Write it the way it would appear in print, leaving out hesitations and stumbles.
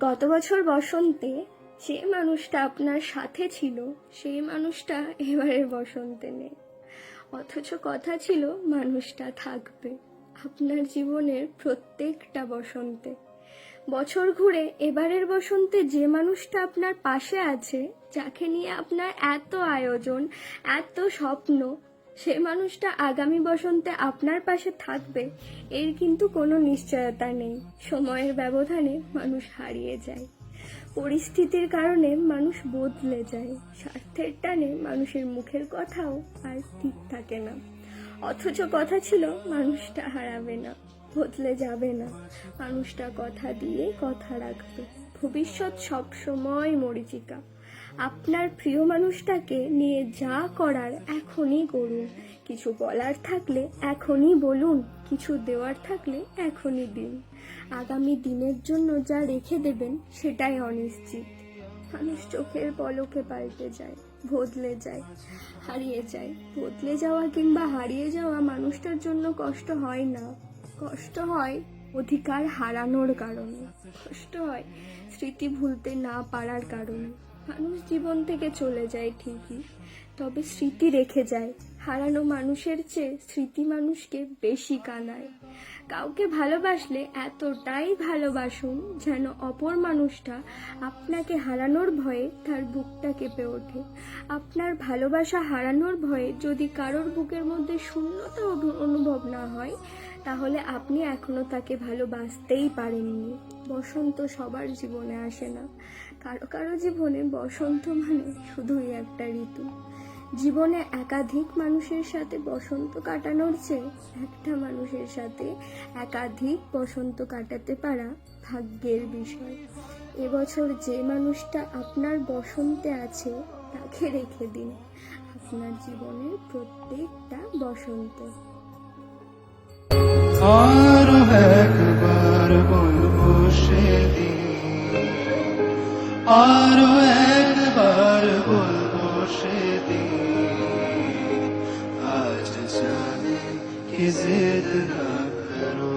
গত বছর বসন্তে যে মানুষটা আপনার সাথে ছিল সেই মানুষটা এবারের বসন্তে নেই, অথচ কথা ছিল মানুষটা থাকবে আপনার জীবনের প্রত্যেকটা বসন্তে। বছর ঘুরে এবারের বসন্তে যে মানুষটা আপনার পাশে আছে, যাকে নিয়ে আপনার এত আয়োজন, এত স্বপ্ন, সে মানুষটা আগামী বসন্তে আপনার পাশে থাকবে এর কিন্তু কোনো নিশ্চয়তা নেই। সময়ের ব্যবধানে মানুষ হারিয়ে যায়, পরিস্থিতির কারণে মানুষ বদলে যায়, স্বার্থের টানে মানুষের মুখের কথাও আর ঠিক থাকে না। অথচ কথা ছিল মানুষটা হারাবে না, বদলে যাবে না, মানুষটা কথা দিয়ে কথা রাখবে। ভবিষ্যৎ সবসময় মরীচিকা। আপনার প্রিয় মানুষটাকে নিয়ে যা করার এখনই করুন, কিছু বলার থাকলে এখনই বলুন, কিছু দেওয়ার থাকলে এখনই দিন। আগামী দিনের জন্য যা রেখে দেবেন সেটাই অনিশ্চিত। মানুষ চোখের পলকে পাল্টে যায়, বদলে যায়, হারিয়ে যায়। বদলে যাওয়া কিংবা হারিয়ে যাওয়া মানুষটার জন্য কষ্ট হয় না, কষ্ট হয় অধিকার হারানোর কারণে, কষ্ট হয় স্মৃতি ভুলতে না পারার কারণে। মানুষ জীবন থেকে চলে যায় ঠিকই, তবে স্মৃতি রেখে যায়। হারানো মানুষের চেয়ে স্মৃতি মানুষকে বেশি কাঁদায়। কাউকে ভালোবাসলে এতটাই ভালোবাসুন যেন অপর মানুষটা আপনাকে হারানোর ভয়ে তার বুকটা কেঁপে ওঠে। আপনার ভালোবাসা হারানোর ভয়ে যদি কারোর বুকের মধ্যে শূন্যতা অনুভব না হয়, তাহলে আপনি এখনো তাকে ভালোবাসতেই পারেননি। বসন্ত সবার জীবনে আসে না, কারো কারো জীবনে বসন্ত মানে শুধুই একটা ঋতু। জীবনে একাধিক মানুষের সাথে বসন্ত কাটানোর চেয়ে একটা মানুষের সাথে একাধিক বসন্ত কাটাতে পারা ভাগ্যের বিষয়। এবছর যে মানুষটা আপনার বসন্তে আছে তাকে রেখে দিন আপনার জীবনের প্রত্যেকটা বসন্ত। আরো একবার বলবো সেদিন, আরো একবার বলবো সেদিন, আজ জানে কি জিদ না করো।